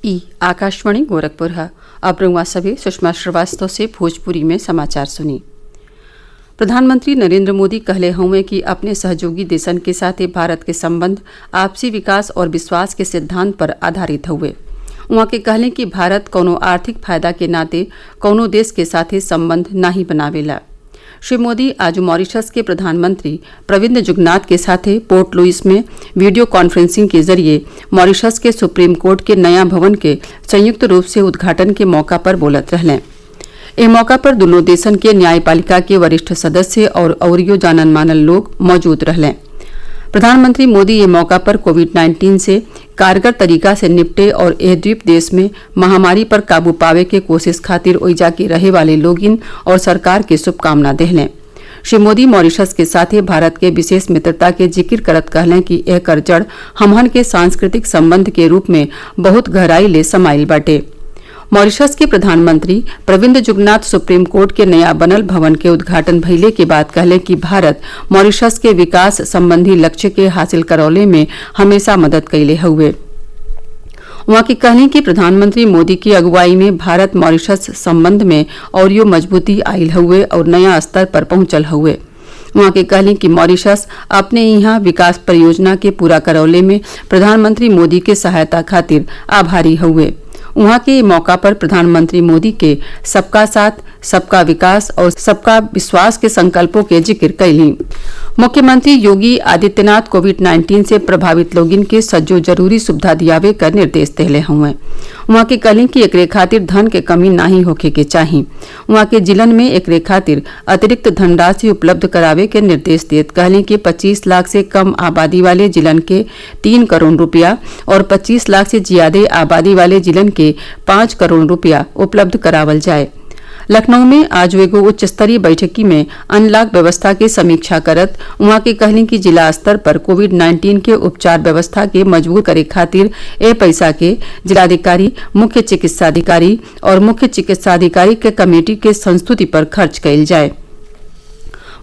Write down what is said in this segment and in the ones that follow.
ई आकाशवाणी गोरखपुर है। अब रउआ सभी सुषमा श्रीवास्तव से भोजपुरी में समाचार सुनी। प्रधानमंत्री नरेंद्र मोदी कहले हुए कि अपने सहयोगी देशन के साथ भारत के संबंध आपसी विकास और विश्वास के सिद्धांत पर आधारित हुए। उहाँ के कहले कि भारत कौनो आर्थिक फायदा के नाते कौनो देश के साथे संबंध नाही बनावेला। श्री मोदी आज मॉरिशस के प्रधानमंत्री प्रविंद जुगनाथ के साथे पोर्ट लुइस में वीडियो कॉन्फ्रेंसिंग के जरिए मॉरिशस के सुप्रीम कोर्ट के नया भवन के संयुक्त रूप से उद्घाटन के मौका पर बोलत रहलें। इस मौका पर दोनों देशन के न्यायपालिका के वरिष्ठ सदस्य और अवरियो जानन मानल लोग मौजूद रहलें। प्रधानमंत्री मोदी ये मौका पर कोविड-19 से कारगर तरीका से निपटे और एह द्वीप देश में महामारी पर काबू पावे के कोशिश खातिर ओइजा के रहे वाले लोगिन और सरकार के शुभकामना देहलें। श्री मोदी मॉरिशस के साथे भारत के विशेष मित्रता के जिक्र करत कहलें कि एह कर जड़ हमहन के सांस्कृतिक संबंध के रूप में बहुत गहराई ले समाइल बाटे। मॉरिशस के प्रधानमंत्री प्रविंद जुगनाथ सुप्रीम कोर्ट के नया बनल भवन के उद्घाटन भइले के बाद कहले कि भारत मॉरिशस के विकास संबंधी लक्ष्य के हासिल करौले में हमेशा मदद कैले हुए। वहां की कहनी कि प्रधानमंत्री मोदी की अगुवाई में भारत मॉरिशस संबंध में और यो मजबूती आयल हुए और नया स्तर पर पहुंचल हुए। वहां के कहली कि मॉरिशस अपने यहाँ विकास परियोजना के पूरा करौले में प्रधानमंत्री मोदी के सहायता खातिर आभारी हुए। वहां के मौका पर प्रधानमंत्री मोदी के सबका साथ सबका विकास और सबका विश्वास के संकल्पों के जिक्र कैली। मुख्यमंत्री योगी आदित्यनाथ कोविड-19 से प्रभावित लोगिन के सज्जो जरूरी सुविधा दियावे कर निर्देश देले हुए। वहां के कहली कि एकरे खातिर धन के कमी नाही होखे के चाही। वहां के जिलन में एकरे खातिर अतिरिक्त धनराशि उपलब्ध करावे के निर्देश देत कहली कि 25 लाख से कम आबादी वाले जिलन के 3 करोड़ रुपया और 25 लाख से ज्यादा आबादी वाले जिलन के 5 करोड़ रुपया उपलब्ध करावल जाए। लखनऊ में आज एगो उच्च स्तरीय बैठकी में अनलॉक व्यवस्था की समीक्षा करत वहां के कहली कि जिला स्तर पर कोविड-19 के उपचार व्यवस्था के मजबूत करे खातिर ए पैसा के जिलाधिकारी, मुख्य चिकित्साधिकारी और मुख्य चिकित्साधिकारी के कमेटी के संस्तुति पर खर्च कैल जाए।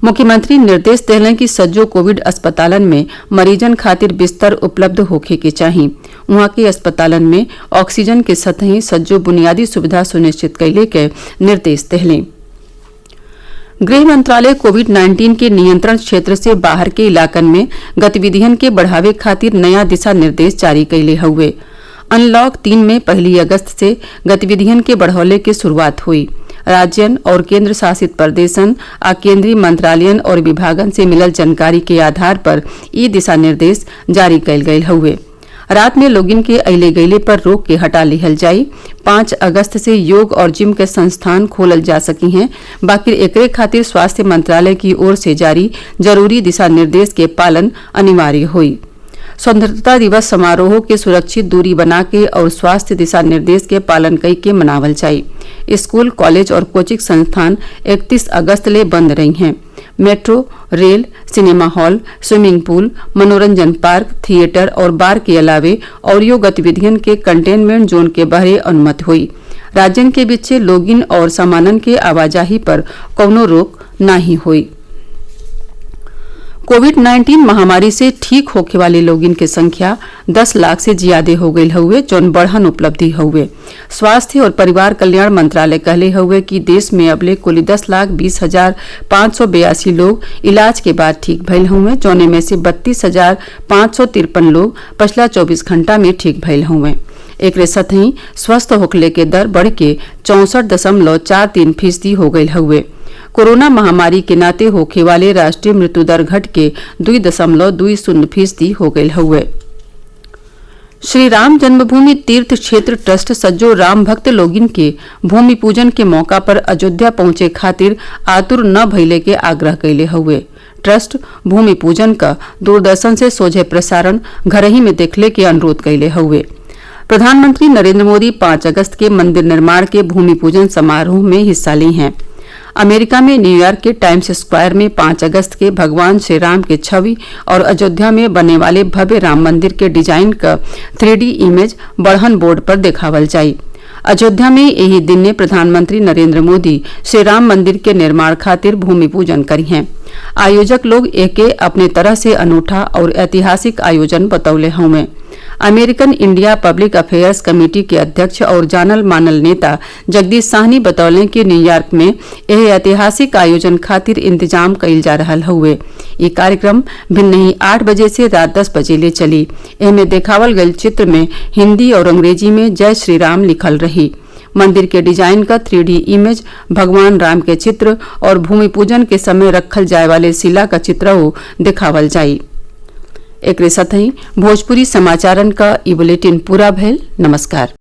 मुख्यमंत्री निर्देश देलें कि सज्जो कोविड अस्पतालन में मरीजन खातिर बिस्तर उपलब्ध होखे के चाही। वहां के अस्पतालन में ऑक्सीजन के सतही सज्जो बुनियादी सुविधा सुनिश्चित कैले के निर्देश देलें। गृह मंत्रालय कोविड-19 के नियंत्रण क्षेत्र से बाहर के इलाकन में गतिविधियन के बढ़ावे खातिर नया दिशा निर्देश जारी कैले हुए। अनलॉक 3 में 1 अगस्त से गतिविधियन के बढ़ौले की शुरुआत हुई। राज्यन और केंद्र शासित प्रदेशन आ केंद्रीय मंत्रालयन और विभागन से मिलल जानकारी के आधार पर ये दिशा निर्देश जारी कैल गये हुए। रात में लोगिन के अइले गइले पर रोक के हटा लिहल जाई। 5 अगस्त से योग और जिम के संस्थान खोलल जा सकी हैं। बाकी एकरे खातिर स्वास्थ्य मंत्रालय की ओर से जारी जरूरी दिशा निर्देश के पालन अनिवार्य हुई। स्वतंत्रता दिवस समारोह के सुरक्षित दूरी बना के और स्वास्थ्य दिशा निर्देश के पालन कई के मनावल जाये। स्कूल, कॉलेज और कोचिंग संस्थान 31 अगस्त ले बंद रही हैं। Metro, rail, cinema hall, swimming pool, मनोरंजन पार्क, थिएटर और बार के अलावे और यो गतिविधियन के कंटेनमेंट जोन के बहरे अनुमति हुई। राज्यन के बीच लोगिन और सामानन के आवाजाही पर कौनो रोक नहीं हुई। कोविड-19 महामारी से ठीक होने वाले लोगिन की संख्या 10 लाख से ज्यादा हो गई हुए, जौन बढ़न उपलब्धि हुए। स्वास्थ्य और परिवार कल्याण मंत्रालय कहले हुए कि देश में अबले कुल 10,20,582 लोग इलाज के बाद ठीक भइल हुए, जौने में से 32,553 लोग पिछला 24 घंटा में ठीक भइल हुए। एक सतही स्वस्थ होखले के दर बढ़ के 64.43% हो गई हुए। कोरोना महामारी के नाते होखे वाले राष्ट्रीय मृत्यु दर घट के 2.20% हो गई हुए। श्री राम जन्मभूमि तीर्थ क्षेत्र ट्रस्ट सज्जो राम भक्त लोगिन के भूमि पूजन के मौका पर अयोध्या पहुंचे खातिर आतुर न भइले के आग्रह कैले हुए। ट्रस्ट भूमि पूजन का दूरदर्शन से सोझे प्रसारण घर ही में देखले के अनुरोध कैले हुए। प्रधानमंत्री नरेंद्र मोदी 5 अगस्त के मंदिर निर्माण के भूमि पूजन समारोह में हिस्सा ली हैं। अमेरिका में न्यूयॉर्क के टाइम्स स्क्वायर में 5 अगस्त के भगवान श्री राम के छवि और अयोध्या में बनने वाले भव्य राम मंदिर के डिजाइन का 3D इमेज बढ़न बोर्ड पर दिखावल जाई। अयोध्या में यही दिन ने प्रधानमंत्री नरेंद्र मोदी श्री राम मंदिर के निर्माण खातिर भूमि पूजन करी हैं। आयोजक लोग एके अपने तरह से अनूठा और ऐतिहासिक आयोजन बतौले हुए। American India public affairs committee के अध्यक्ष और जानल मानल नेता जगदीश साहनी बतौले कि न्यूयॉर्क में यह ऐतिहासिक आयोजन खातिर इंतजाम कइल जा रहल हउवे। ये कार्यक्रम भिन्न ही 8 बजे से रात 10 बजे ले चली। एमे देखावल गयल चित्र में हिंदी और अंग्रेजी में जय श्री राम लिखल रही। मंदिर के डिजाइन का 3D इमेज, भगवान राम के चित्र और भूमि पूजन के समय रखल जाए वाले शिला का चित्र दिखावल जाई। एकरे साथ ही भोजपुरी समाचारन का ई बुलेटिन पूरा भइल। नमस्कार।